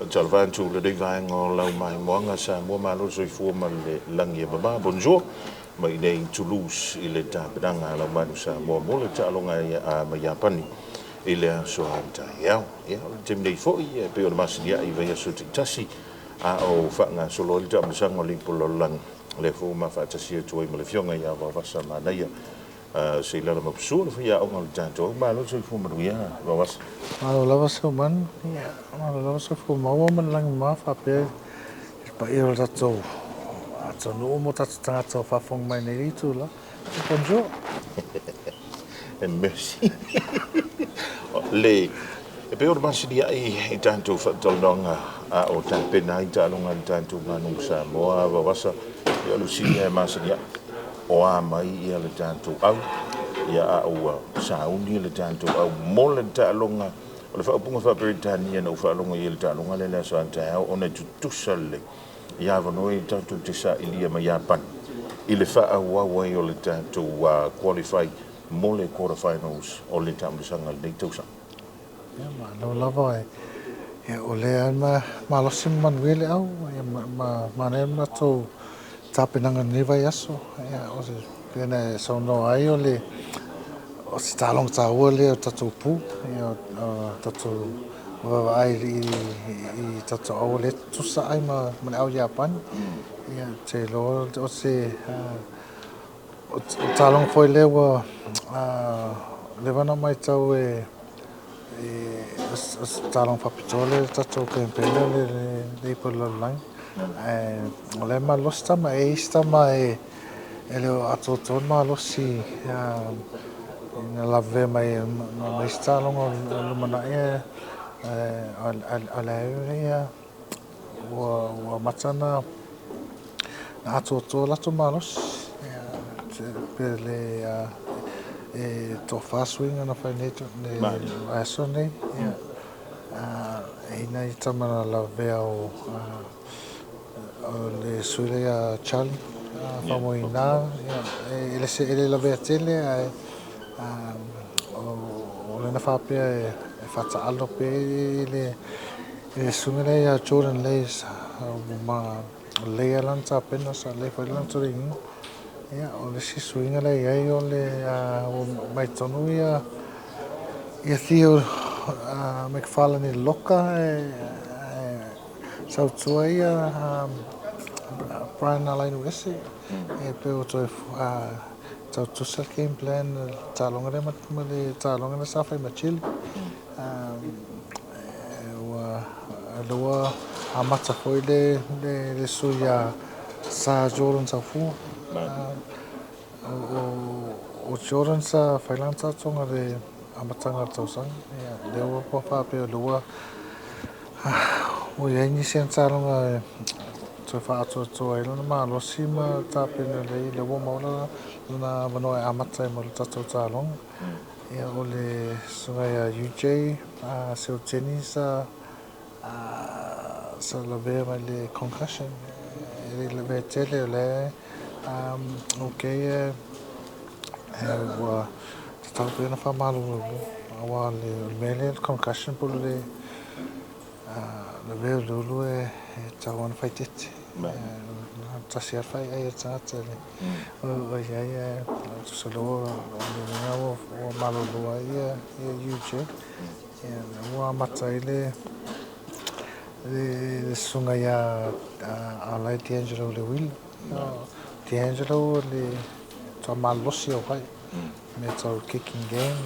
Talvan tu le Levi ngol lau mai moanga Samoa malo soifua ma le langi baba bonjour mai nei Toulouse i le tapedanga lau Manu Samoa mo le talonga a ma Japani i le so anta ia te mnei foi pe o masilia i vai so tasi a o fanga solo le tamsanga le pololang le fu ma fa tasi tu i le fionga ia Vaovasamanaia Seilala Mapusua le fia o ngal tanto malo soifua ma ia was Malo lava so man, malo lava so fu mau man lang ma fa pe pa iro tato. Ato no mo tato tanga to fa fong mai nei tu la. Bonjour. Merci. Le e pe o masilia i tanto fa tolonga a o tapena i talonga tanto Manu Samoa Vaovasamanaia ia lusia masilia o a mai ia le tanto au ia a ua sauni le tanto au mo le talonga o le whaapunga whaperitania na whaalonga i le talonga le lea soanta hao o na tutusa le ia vanoi tanto te sa ilia ma Japan i le whaawawai o le tanto qualify mo le quarterfinals o le tamlisanga le tausa. Ia malo lava e. Ia o le ma losi manuele au ma ne ma to tapenanga Levi aso. Ia o se pena so no ai o le o si talong taua le o tatou pu o tatou ai i tatou au le tusa ai ma au Japan ia te lo o se o talong foi le wa le vana mai tau e talong papitole tatou kempele le polo lang o le ma losta ma e ista ma e le ato ton ma losi na lave mai stalong o mana ia ala ia o matana na ato la to malos per le to fast swing na fa neto ne aso ne e na itama lave o le suile chal famoina ele lave tele o le na fape e fata alo pe le sumile ya Jordan Lays ma le lanza appena sa le fa lanza ring ya o le si swinga le ai o le o mai tonu ia Theo McFarlane loka sau tua ia Brian RWC e pe o toi tau tusa game plan talonga le ma le talonga le sa fai machili wa loa amata foi le suia sa Jordan sa fu o Jordan sa fai lanza tonga le amatanga tausang le o pa fa pe loa o ia ni sen talonga so fa to ai lona ma lo sima tapena le wo maula na vano amata mo tato talong ia o le sunga ya UJ so tennis sa la ve ma le concussion le ve tele le okay wa tato na fa malu wa le mele concussion por le ve lulu e tawan fight tasiar fai ai tsatele o ia solo o malo lo ia UJ o mataile le sunga ya ala D'Angelo le will D'Angelo le to malosi o fai me to kicking game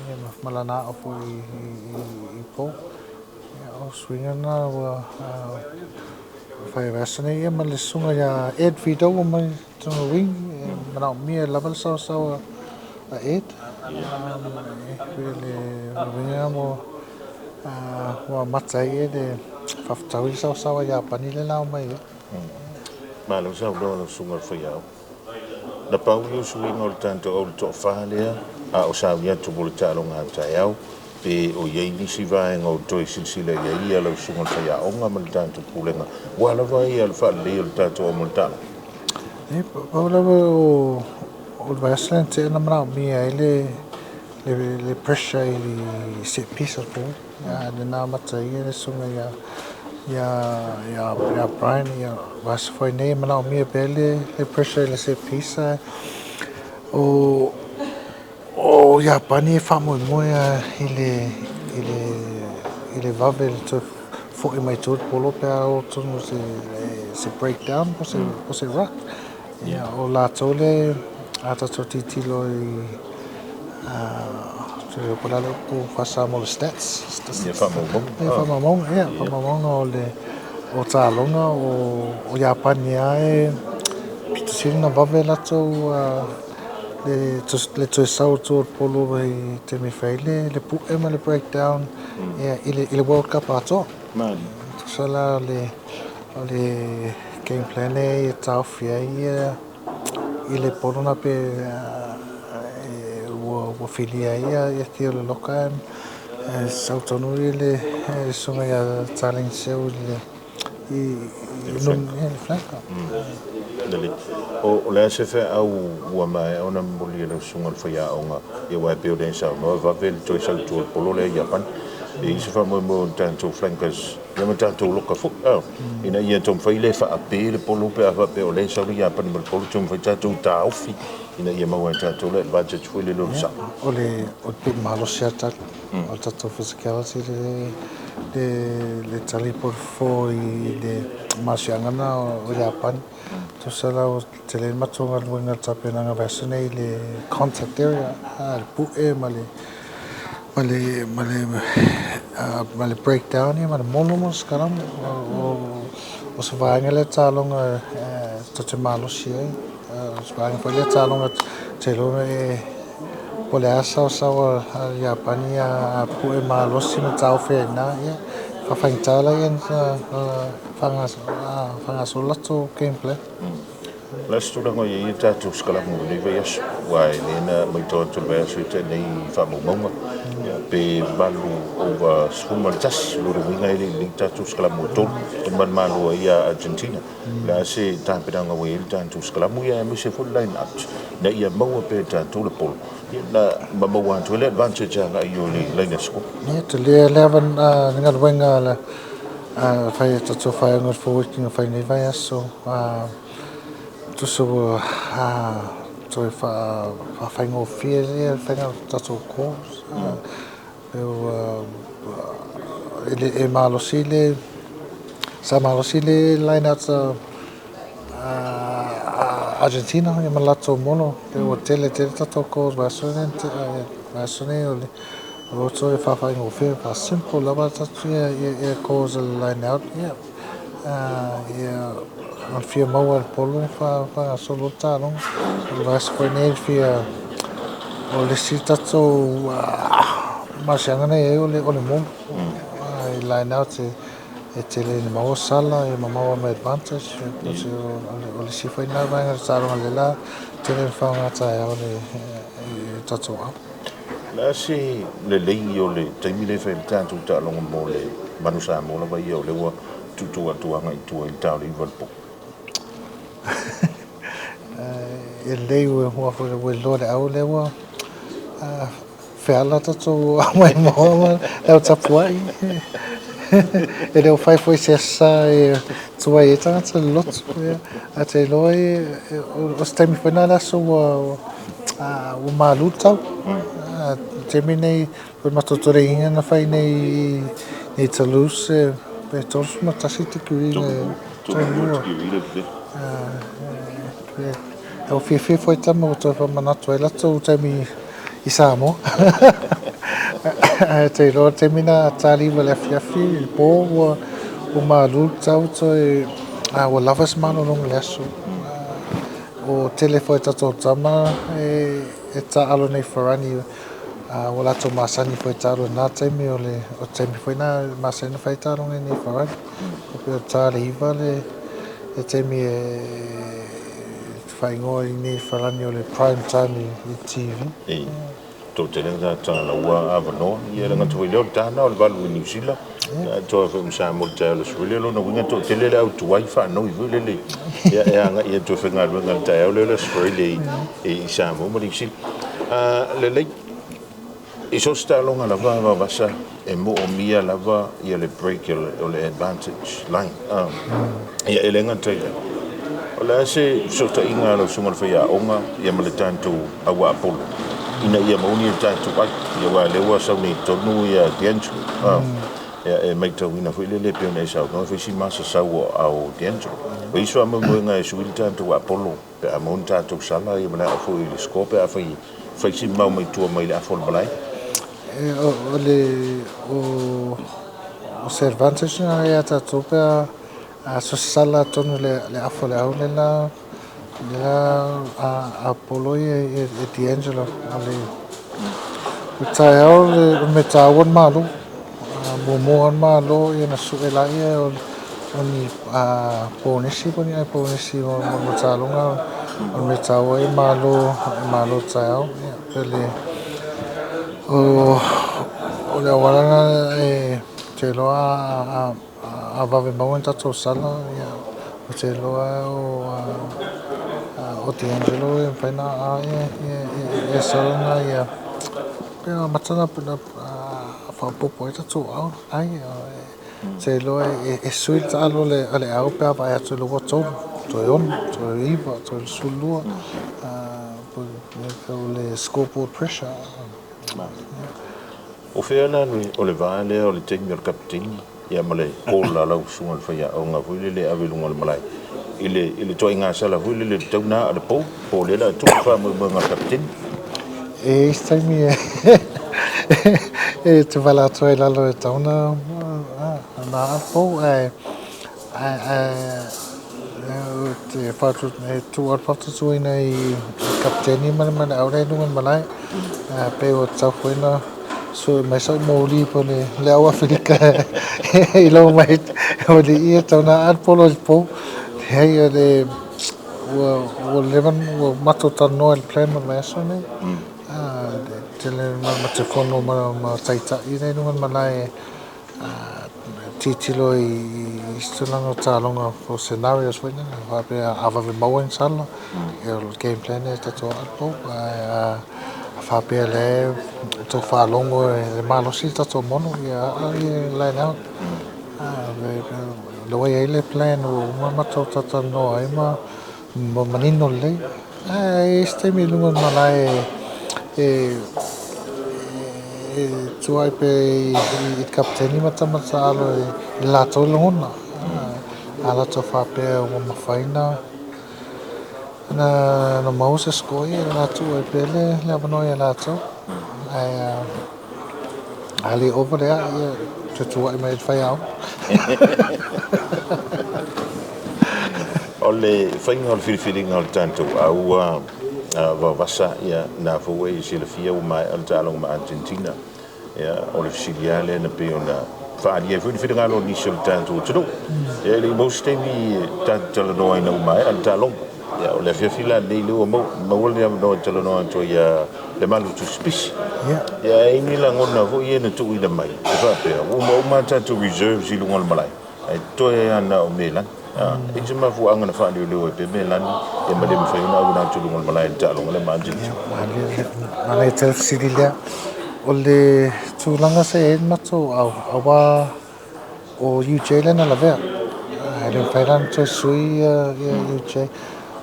malana o i po o swinga na o fai rasane ia ma le sunga ya Ed Vido mai to wing mana mi level so Ed le winga mo wa matai de faftau so ya panile la mai ma lo sa lo sunga fai au na pau yo swing o tanto o to fale a o sa ya to bol talonga taiau pe o ye ni si vai ngo to silsile ia lo sunga fai au nga mal tanto pulenga wala vai al fa le o tanto o multano Paula o Westland te na mara mi ele le pressure i set piece of ball ya na mata i le sunga ya ya Brian ya was foi nei mana o mia bele le pressure le se pisa o ya pani fa mo ya ile vavel to fo i mai tot polo pe o to no se breakdown po se rock ya o la tole ata to titilo i so ko la ko fasa mo stats Ia whamomong. whamamong o le o tā longa o Japani ai pito sirina vawe lato le toi sau tō polo i te me whaile le pu ema le breakdown i le World Cup ato Mani. sala le game plan e tau fia i le polo na pe wo filia ia ki o le loka sau tonu i le sunga ia taling seu i nun le flanka Dali. O le se fe au ua mai ona moli le sunga le fia onga ia wa pe o den sa no va vel toi sa tu polo le Japan e se fa mo tanto flankers ia ma tanto loka fu ina ia tom fa ile fa ape le polo pe ava pe o le sa ri Japan mo polo tom fa tanto ta ofi ina ia ma wa tanto le budget fu le lo sa o pe malo sia ta o tato physicality le tali por fo i le masiangana o Japan to sala o tele matonga luenga tapena nga vasone le contact area al pu male breakdown male monomos karam o se vaanga le talonga to te malo sia se vaanga po le talonga te lo pole asa sa Japania pu malo sino tau fe na fa faintala yen fanga solato gameplay la studanga ia tatu skala mo Levi wai nena mai to to be so te nei fa mo mo pe balu over summer tas lo winga ile tatu skala mo to man malu ia Argentina la se tampiranga we tatu skala mo ia mi se full line up na ia mo pe tatu le pol na mama wan to le advantage nga io le sco ne te le 11 nga wenga la fai tatu fai ngot forwarding fai nei vai so tu so to fa fai ngo fie fai nga tatu ko e malo sile sa malo sile line out Argentina e malato mono e o tele tato ko vasone o le roto e fa ngo fie fa simple lava tatu e ko line out al fia mau al polo fa solo talo vas ko nei fia o le sitato ma siangana e o le mo i line out e tele ni mau sala e mau me advantage o le si foi na vai sala le la tele fa nga ta o le tato la si le lei o le taimi le fe tanto ta longo mo le Manu Samoa la vai o le wa tu anga i tu i tau i volpo e lei o ho fo le lo le au le wa fela tato mai mo e tapuai e le fai foi se sa e tua e tata lot a te loi o stemi foi nada so o maluta te minei por matotore inga na fai nei Toulouse pe tos matasi te kui o fi foi tamo to fa manato e lato temi i Samoa te lo temina tali vale fiafi il po o malu tau to o lavas mano long leso o telefone tato tama e ta alo nei farani o la to masani foi talo na temi o temi foi na masani foi talo nei farani o pe tali vale e temi fai ngoi nei farani o le prime time i TV to te lenga ta la ua avano ia lenga to ile ta na o valu New Zealand to fa msa mo ta lo swile lo no winga to te le au to wifi no i vule le ia nga ia to fa nga lo nga ta o le swile e sa mo mo diksi le le I so stalonga lava Vaovasa e mo o mia lava ia le break o le advantage line. Ia elenga taila. O le se so ta inga lo sunga le ia onga ia male tanto awa apolo. Ina ia mauni tanto ai ia wa lewa sa ni tonu ia diancho. Ia e mai tau ina foi le pe nei sa no foi si masa sa au diancho. O iso amo nga e suil tanto apolo pe amon tanto sala ia mala foi le scope a foi si mau mai tua mai le afol balai. O Cervantes ia tātou pia a sosala tonu le afo le au le la Apollo e D'Angelo le tai au le me tāwan malo momoan malo ia na suela ia o ni ponesi poni ai ponesi o tālonga o me tāwa e malo tai au le o le awalanga e te loa a vave mau tatou sala ia o te loa o D'Angelo e whaina e salanga ia pēna matana pēna whapopo e tatou au ai te loa e sui ta alo le au pēa vai atu le watonu toi on, toi iwa, toi sulua le scoreboard pressure. O fea na o le vale o le tengi o le kapiteni ia male o la lau sunga le whaia o ngā vuile le avelunga le malai ile toi ngā sala vuile le tauna a le po le la tuku wha mo ngā kapiteni e istaimi e te wala atoa i lalo e tauna na po te whatu e tuar whatu ina i kapiteni mana aurei nungan malai pe o tau whaina so mai sa mo li po le awa Afrika i lo mai o le ia tauna at polo po hei o le o levan o mato tano el plan ma mai so ne te le ma te fono ma taita i nei nungan malai titilo i stulanga tālonga o scenarios whaina hape avave maua sala el game plan e tato alpo whapea le tō whalongo e malosi tato mono ia line out le wai eile plan o mamatau tata noa e ma manino le e stemi lunga malai e tuai pe i kapiteni matamata alo i lātou longona ala tō whapea o mawhaina na mau se skoi e lātou e pele le apanoi e lātou ali over there ia te tuai mai whai au o le whainga o le whiriwhiringa o le tantou au Vaovasa ia na fo e si le fia o mai al talong ma Argentina ia o le siliale na pe ona fa dia fu fi ngalo ni sul tanto tudo e le mostemi tanto no ai no mai al talong ia o le fila le lo mo le no talo no to ia le malu tu spis ia e ni la ngona fo ia na tu i le mai fa pe o mo ma tanto reserve si lo ngol malai ai to e ana o melan e te mafu anga na whaani leo e pe me lani e ma le mwhaina au na tulunga malai ta alonga le maanjini. Malai te siri lea. O le tūlanga se e mato awa o UJ le na la vea. E le mwhaina toi sui UJ.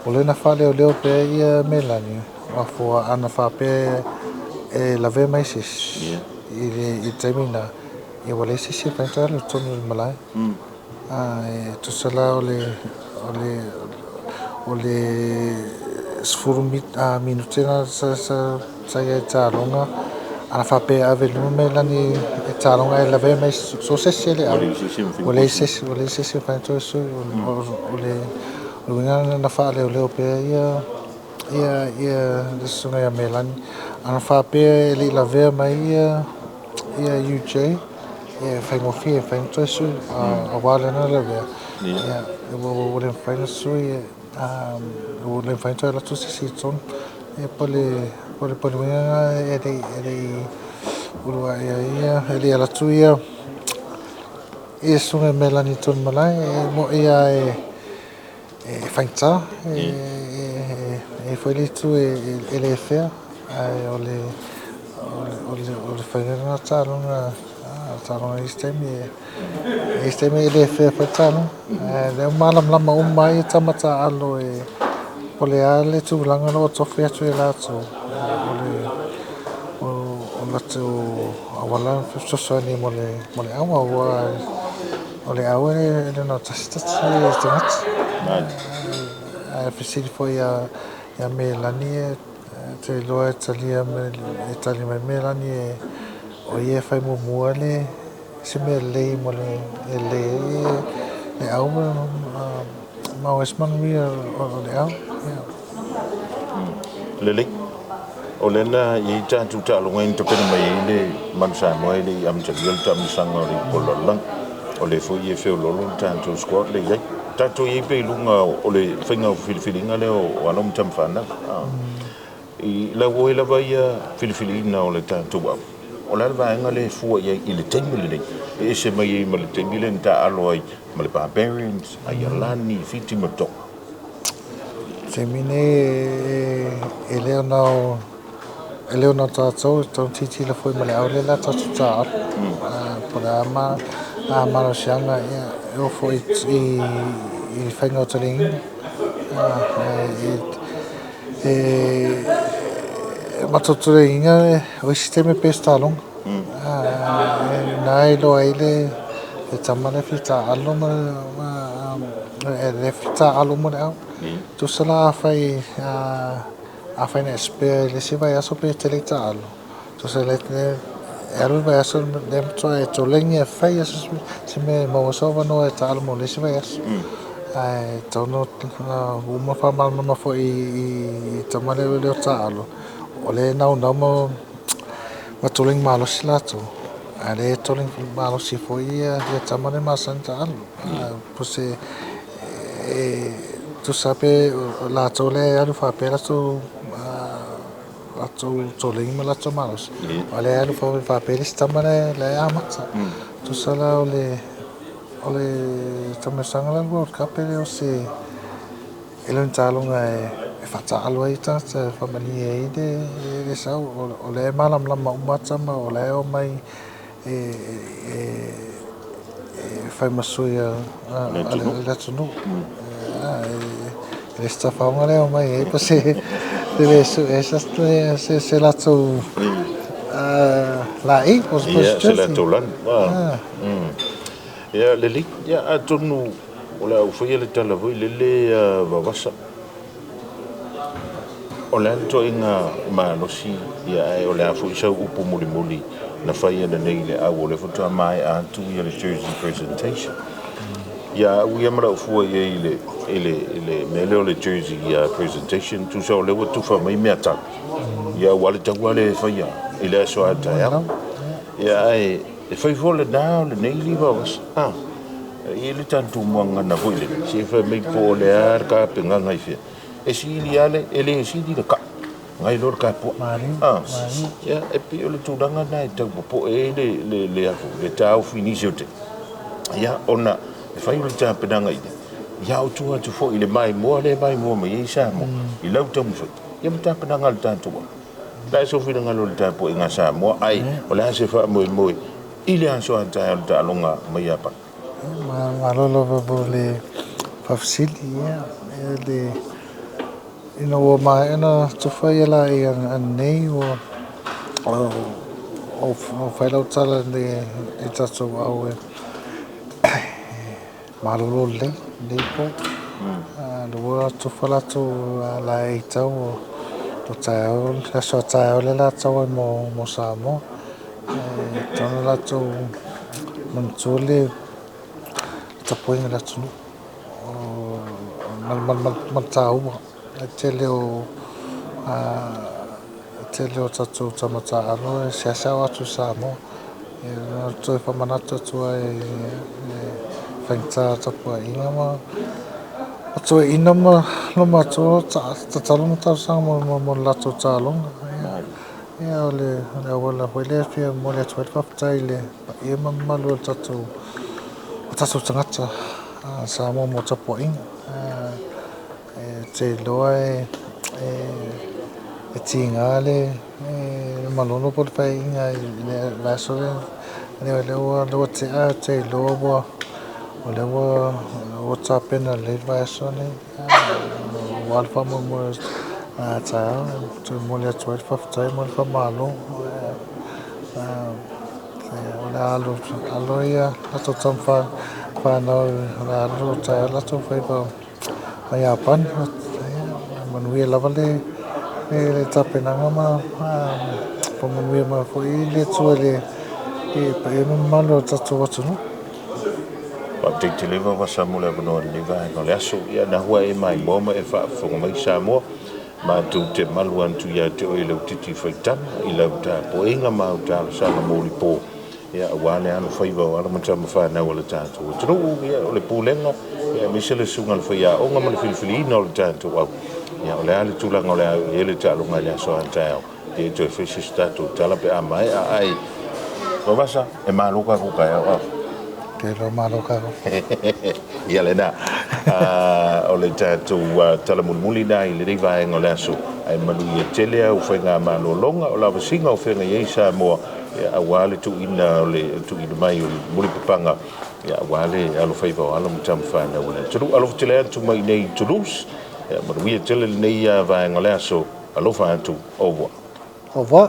O le na whale o leo pe ia me lani. A fua ana whape e la vea mai sis. I taimina. I wale sisi e whainta le tonu malai. Tu sala ole sfuru minutena sa ia tāronga ana whape ave lume lani e tāronga e lawe mai so sesi le ole sesi whainto e sui ole winga na whaale o leo pe ia sunga ia me lani ana whape li lawe mai ia UJ e whaingofi e whainto e sui a wale na lawe e wole whaina sui wole whainto e latu sisi ton e pole winga e rei urua ia e li alatu ia e sunga me lani ton malai e mo ia e whainta e whailitu e le whea ole whainera tālunga tālunga istemi ele whewha tālunga. Leo malam lama umai e tamata alo e ole ale tūlanga no tofi atu e lātou. O latu awala whewhosani mole awa ua ole awa e no tasitati e tangata. Whisiri fo ia me lani e te loa e talia e tali mai me lani e o ia whai mua le se me lei mo le au ma o esman mia o le au. Lele o lena i tātou tālunga i topena mai i le Manu Samoa i le amtaliol tamisanga o le pololang o le fo i e whiololo tātou squad le iai. Tātou i pe lunga o le whainga o whiliwhilinga leo o anam tamwhana. I la woe la vai whiliwhilina o le tātou au. O la vaenga le fua i le teimi le nei. E se mai i ma le teimi le nta alo ai ma le barbarians, ai alani, whiti mato. Te mine e leo nao tātou, tau titi la fwoi ma le au le la tātou tātou. Pora maro sianga e o fwoi i whainga o taringi. Matoture inga o sisteme pestalong. Nai lo aile e tamane fita alo e fita alo mo au. Tu sala a fai na spare le se vai aso pe teleta alo. Tu sala ero vai aso dem try to lengi fai aso se me mo so va no e talo mo le se vai aso. Ai tono uma fa mal no fo I tamale le talo. Ole nau mo matuling malo silato. Ale toling malo si foi e tamale masanta alo. Pose tu sabe la tole alu fa pera tu la toling ma la tomalos. Ale alu fa pera stamane le amata. Tu sala ole tamasanga la World Cup o se ele talunga e fata alo ai ta famani e de sa o le malam lama umata ma o le o mai fai masuia le tunu le sta fama le o mai e pose deve se la tu la e pos se la tu lan ya le lik ya atunu ola u foi le tala voi le vavasa ola to inga malosi ya e ola fu isa upu muli na fai na nei le au le foto mai a tu ya le jersey presentation ya u ya mara fu ya ile mele le jersey presentation tu so le tu fa mai meta ya wale tawale fai ya ile so ata ya e fai vola na le nei li vavasa ele tanto manga na voile se fa me po le ar ka penga ngai fe e si li ale ele si di ka ngai lor ka po ya e pi le tudanga na te po e le afu le tau finisio te ya ona e fai le ta penanga ide ya o tu fo ile mai mo mai sa mo I lau te mo ya mta penanga le tanto la so fi nga lo ta po nga sa mo ai o la se fa mo ile an so anta ta longa mai apa Malolo le fafsili le ino o ma ina tufai la an nei o fai lau tala le tato au malolo le po lo tufala tu la e tau to tau so tau le la tau mo Samoa tono la tu mantole tapoinga la tunu mal tau teleo tatu tamata alo se sa watu Samoa to fa manata tu fenta tapoinga ma to inama no ma to talong ta sang mo la to talong ya ole wala wala fi mo le to fa taile e mamma lo tatu tangata Samoa mo tapoinga te loa e tinga le malono por fai inga le vaso le le te a te lobo o le WhatsApp na le vaso ne wal fa mo a ta tu mo le tu fa ta mo fa malo la lo ya la to tam fa no la lo ta la to fa pa ya pan man wi la vale le tapenanga ma pamanui ma foi le tua le pa e malo tatu watu no Te te lewa wasa mula wano Levi no le aso ia na hua e mai moma e whaafonga mai Samoa ma tu te malu antu ia te oi lau titi whaitana I lau tā poenga ma tā sana mōli pō ia wane anu whaiva o ala matama whanau ala tātou tunu ia o le pūlenga ia misele sunga le whaia o ngama le filifilina o le tātou au ia o le ale tūlanga o le au ele tā lunga le aso antao te toi whesi tātou tala pe amai a ai o wasa e maluka kuka ia au te lo malo ka ia le na o le tātou tala mulmuli na I le Levi o le aso ai manu ia tele au whainga malolonga o lawa singa o whainga iei Samoa ia awale tu ina o le tu ina mai o le muli papanga ia awale alo whaiva o ala mutama whana o le turu alo tele atu mai nei Toulouse ia manu ia tele nei vaenga le aso alo wha atu o wa